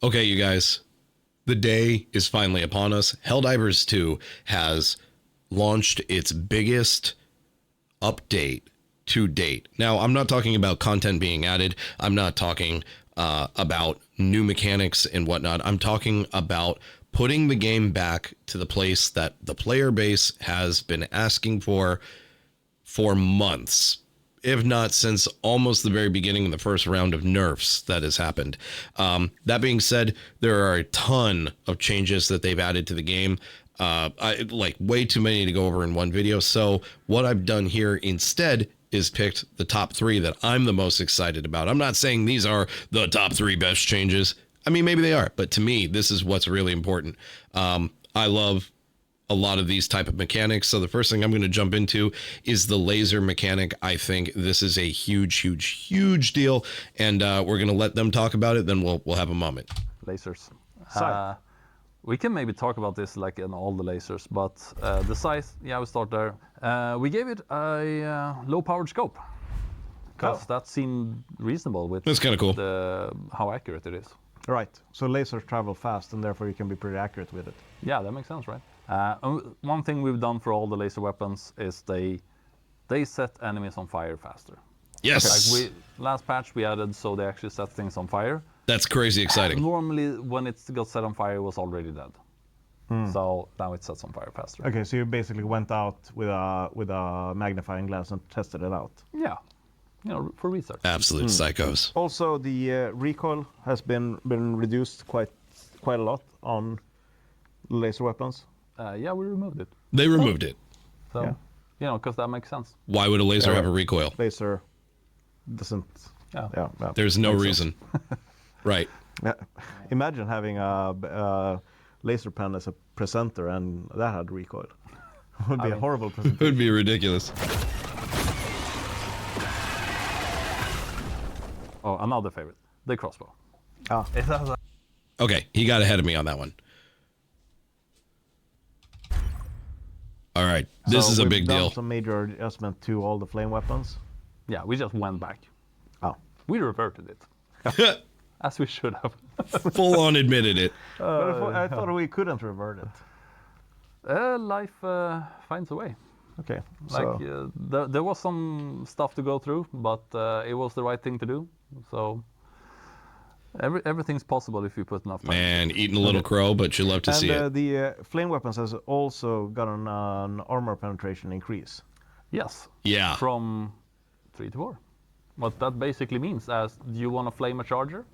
Okay, you guys, the day is finally upon us. Helldivers 2 has launched its biggest update to date. Now, I'm not talking about content being added. I'm not talking about new mechanics and whatnot. I'm talking about putting the game back to the place that the player base has been asking for months, if not since almost the very beginning of the first round of nerfs that has happened. That being said, there are a ton of changes that they've added to the game. Like way too many to go over in one video. So what I've done here instead is picked the top 3 that I'm the most excited about. I'm not saying these are the top 3 best changes. I mean, maybe they are, but to me, this is what's really important. I love a lot of these type of mechanics. So the first thing I'm going to jump into is the laser mechanic. I think this is a huge deal, and we're going to let them talk about it. Then we'll have a moment. Lasers. We can maybe talk about this like in all the lasers, but the size, yeah, we start there. We gave it a low-powered scope because that seemed reasonable with that's kind of cool. How accurate it is. Right. So lasers travel fast, and therefore you can be pretty accurate with it. Yeah, that makes sense, right? One thing we've done for all the laser weapons is they set enemies on fire faster. Yes. Like last patch we added so they actually set things on fire. That's crazy exciting. Normally, when it got set on fire, it was already dead. So now it sets on fire faster. Okay, so you basically went out with a magnifying glass and tested it out. Yeah, for research. Absolute psychos. Also, the recoil has been reduced quite a lot on laser weapons. Yeah, we removed it. They removed it. So, because that makes sense. Why would a laser have a recoil? Laser doesn't. Yeah. There's no reason. Right. Yeah. Imagine having a laser pen as a presenter and that had recoil. It would be a horrible presentation. It would be ridiculous. Oh, another favorite. The crossbow. Okay, he got ahead of me on that one. All right, this is a big deal. Some major adjustment to all the flame weapons. Yeah, we just went back. Oh. We reverted it. As we should have. Full on admitted it. But I thought we couldn't revert it. Life finds a way. Okay. Like there was some stuff to go through, but it was the right thing to do. So everything's possible if you put enough time. Man, eating a little crow, but you love to see it. The flame weapons has also gotten an armor penetration increase. Yes. Yeah. From 3 to 4. What that basically means is, do you want to flame a charger?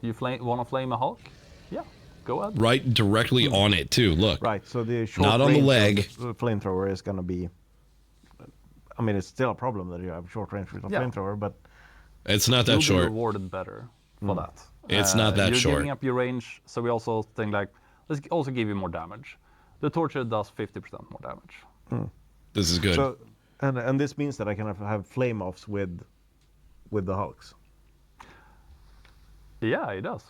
Do you want to flame a Hulk? Yeah, go ahead. Right directly on it too. Look. Right. So the short not on the leg. The flamethrower is going to be. I mean, it's still a problem that you have short range with a flamethrower, but it's not that short. You'll be rewarded better for that. It's not that you're short. You're giving up your range, so we also think like, let's also give you more damage. The torture does 50% more damage. This is good. So, and this means that I can have flame offs with the Hulks. Yeah, it does.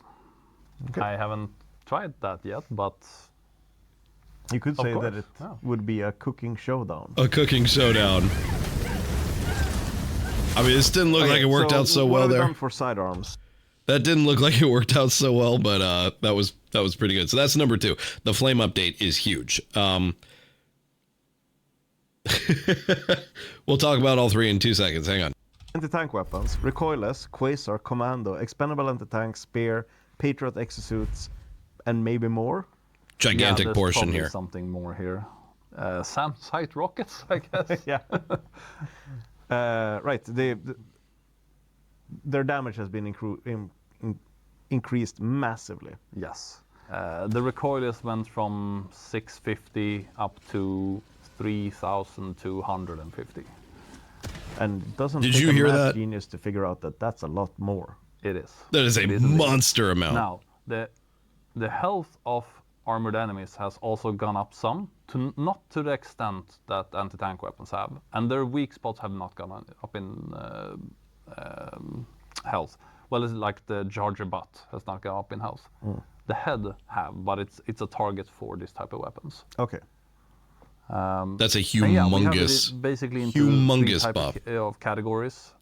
Okay. I haven't tried that yet, but you could say that it would be a cooking showdown. A cooking showdown. I mean, this didn't look like it worked out so well there. Done for sidearms. That didn't look like it worked out so well, but that was pretty good. So that's number 2. The flame update is huge. We'll talk about all 3 in 2 seconds. Hang on. Anti-tank weapons, recoilless, quasar, commando, expendable anti-tank, spear, patriot exosuits, and maybe more. Gigantic portion here. Something more here. SAM site rockets, I guess. Yeah. Right. Their damage has been increased massively. Yes. The recoilless went from 650 up to 3,250. And it doesn't Did take you a hear math that? genius to figure out that that's a lot more. It is. That is a monster amount. Now, the health of armored enemies has also gone up some, not to the extent that anti-tank weapons have, and their weak spots have not gone up in health. Well, it's like the charger butt has not gone up in health. The head have, but it's a target for this type of weapons. Okay. That's a humongous, basically into humongous 3 buff of categories,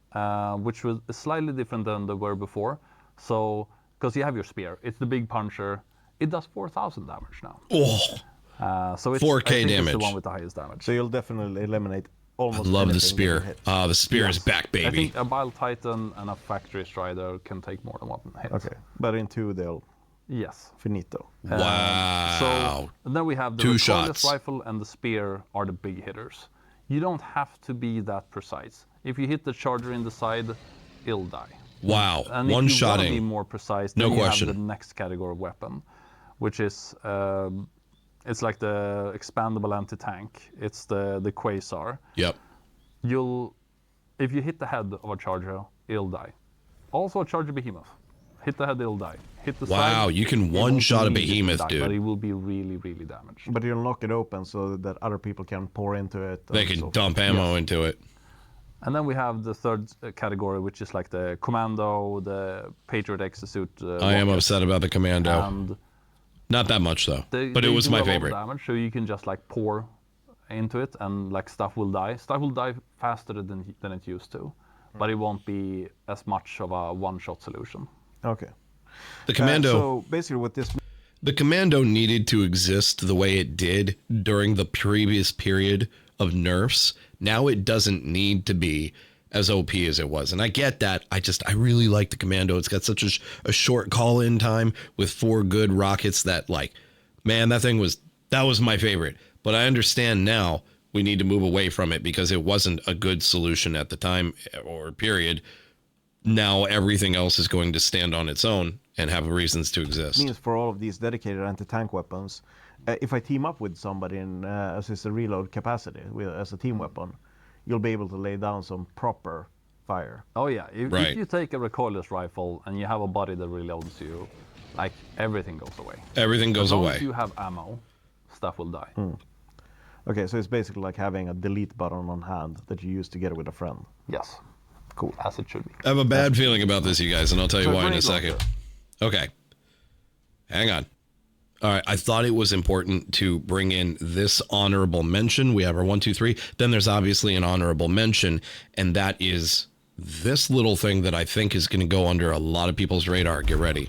which was slightly different than they were before. So because you have your spear. It's the big puncher. It does 4,000 damage now. Oh, So it's 4K I think damage. It's the one with the highest damage. So you'll definitely eliminate almost. love the anything that spear. you hit. The spear is back, I baby. think a Bile Titan and a Factory Strider can take more than one hit. Okay, but in 2 they'll Yes. finito. Wow. So and then we have the 2 recoilless shots. rifle and the spear are the big hitters. You don't have to be that precise. If you hit the charger in the side, it'll die. Wow. And if you want to be One-shotting. more precise, No then you question. have the next category of weapon, which is it's like the expandable anti-tank. It's the Quasar. Yep. If you hit the head of a charger, it'll die. Also a charger behemoth. Hit the head, it'll die. Hit the side. Wow, you can it won't one-shot a immediately behemoth, die, dude. But it will be really, really damaged. But you'll knock it open so that other people can pour into it. They and can so dump ammo into it. And then we have the third category, which is like the Commando, the Patriot Exosuit. I am rocket. upset about the Commando. And Not that much, though. they But it was do my a lot of favorite. damage, so you can just like pour into it, and like stuff will die. Stuff will die faster than it used to, but it won't be as much of a one-shot solution. Okay. The Commando. So basically, what this The Commando needed to exist the way it did during the previous period of nerfs. Now it doesn't need to be as OP as it was. And I get that. I really like the Commando. It's got such a short call-in time with 4 good rockets that, like, man, that was my favorite. But I understand now we need to move away from it because it wasn't a good solution at the time or period. Now everything else is going to stand on its own and have reasons to exist. means for all of these dedicated anti-tank weapons, if I team up with somebody in as a reload capacity as a team weapon, you'll be able to lay down some proper fire. Oh yeah, if Right. you take a recoilless rifle and you have a body that reloads you, like everything goes away. Everything goes As long away. as you have ammo, stuff will die. Okay, so it's basically like having a delete button on hand that you use together with a friend. Yes, Cool. as it should be. I have a bad feeling about this, you guys, and I'll tell you So why in a grenade second. launcher. Okay. Hang on. All right. I thought it was important to bring in this honorable mention. We have our 1, 2, 3. Then there's obviously an honorable mention, and that is this little thing that I think is going to go under a lot of people's radar. Get ready.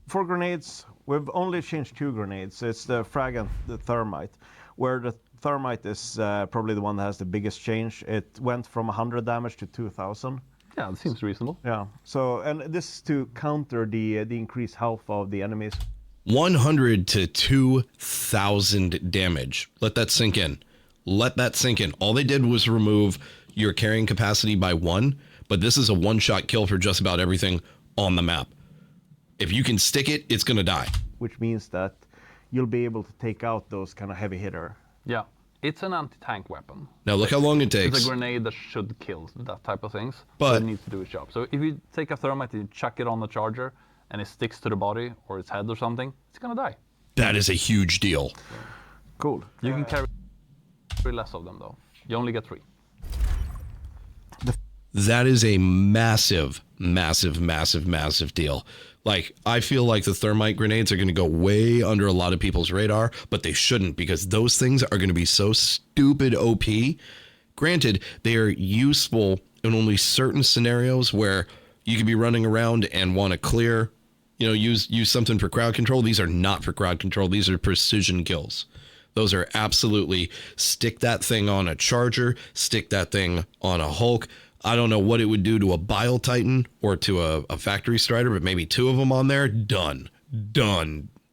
For grenades, we've only changed 2 grenades. It's the frag and the thermite, where the thermite is probably the one that has the biggest change. It went from 100 damage to 2,000. Yeah, it seems reasonable. Yeah. So, and this is to counter the increased health of the enemies. 100 to 2,000 damage. Let that sink in. Let that sink in. All they did was remove your carrying capacity by 1, but this is a one-shot kill for just about everything on the map. If you can stick it, it's going to die. Which means that you'll be able to take out those kind of heavy hitter. Yeah, it's an anti-tank weapon. Now look how long it It's takes. a grenade that should kill that type of things, But- it needs to do its job. So if you take a thermite and you chuck it on the charger, and it sticks to the body or its head or something, it's gonna die. That is a huge deal. Cool. You can carry less of them though. You only get 3. That is a massive, massive, massive, massive deal. Like, I feel like the thermite grenades are going to go way under a lot of people's radar, but they shouldn't because those things are going to be so stupid OP. Granted, they are useful in only certain scenarios where you could be running around and want to clear, you know, use something for crowd control. These are not for crowd control. These are precision kills. Those are absolutely stick that thing on a charger, stick that thing on a Hulk. I don't know what it would do to a Bile Titan or to a Factory Strider, but maybe 2 of them on there. Done.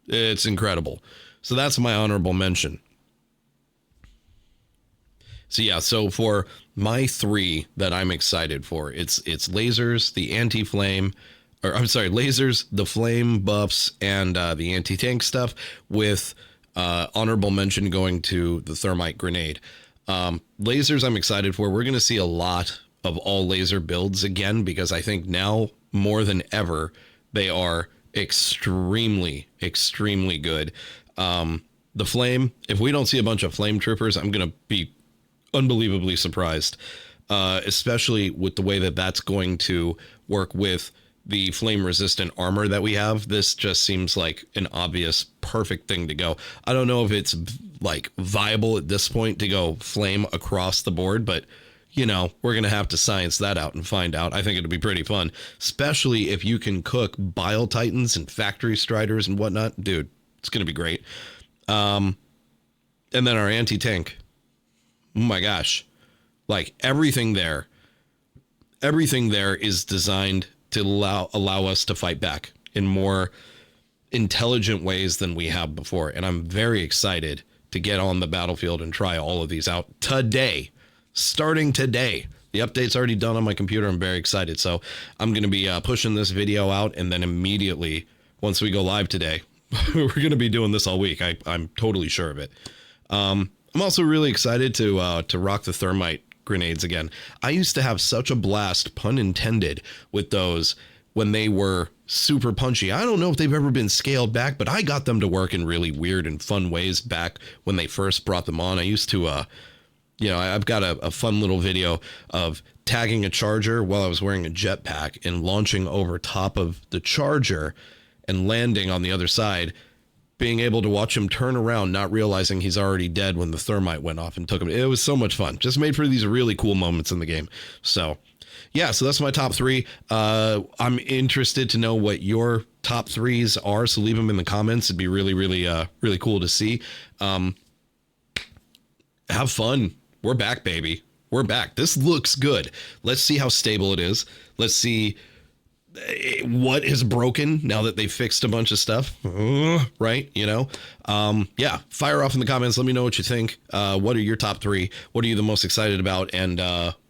It's incredible. So that's my honorable mention. So yeah, so for my 3 that I'm excited for, it's lasers, the anti-flame, or I'm sorry, lasers, the flame buffs, and the anti-tank stuff, with honorable mention going to the thermite grenade. Lasers I'm excited for. We're going to see a lot of all laser builds again, because I think now more than ever, they are extremely, extremely good. The flame, if we don't see a bunch of flame troopers, I'm going to be unbelievably surprised, especially with the way that that's going to work with the flame resistant armor that we have. This just seems like an obvious perfect thing to go. I don't know if it's like viable at this point to go flame across the board, but you know, we're going to have to science that out and find out. I think it'll be pretty fun, especially if you can cook Bile Titans and Factory Striders and whatnot. Dude, it's going to be great. And then our Antitank. Oh my gosh. Like everything there is designed to allow us to fight back in more intelligent ways than we have before. And I'm very excited to get on the battlefield and try all of these out today. Starting today. The update's already done on my computer. I'm very excited. So I'm going to be pushing this video out, and then immediately, once we go live today, we're going to be doing this all week. I'm totally sure of it. I'm also really excited to rock the thermite grenades again. I used to have such a blast, pun intended, with those when they were super punchy. I don't know if they've ever been scaled back, but I got them to work in really weird and fun ways back when they first brought them on. I used to I've got a fun little video of tagging a charger while I was wearing a jetpack and launching over top of the charger and landing on the other side, being able to watch him turn around, not realizing he's already dead when the thermite went off and took him. It was so much fun. Just made for these really cool moments in the game. So yeah, so that's my top 3. I'm interested to know what your top 3s are. So leave them in the comments. It'd be really, really, really cool to see. Have fun. We're back, baby. We're back. This looks good. Let's see how stable it is. Let's see what is broken now that they fixed a bunch of stuff. Right? You know? Yeah. Fire off in the comments. Let me know what you think. What are your top 3? What are you the most excited about? And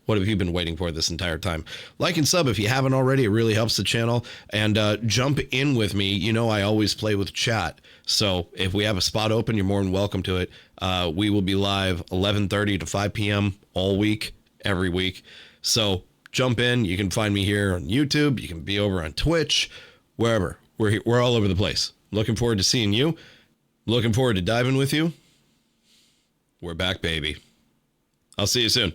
what have you been waiting for this entire time? Like and sub if you haven't already. It really helps the channel. And jump in with me. You know, I always play with chat. So if we have a spot open, you're more than welcome to it. We will be live 11:30 to 5 p.m. all week, every week. So jump in. You can find me here on YouTube. You can be over on Twitch, wherever. We're all over the place. Looking forward to seeing you. Looking forward to diving with you. We're back, baby. I'll see you soon.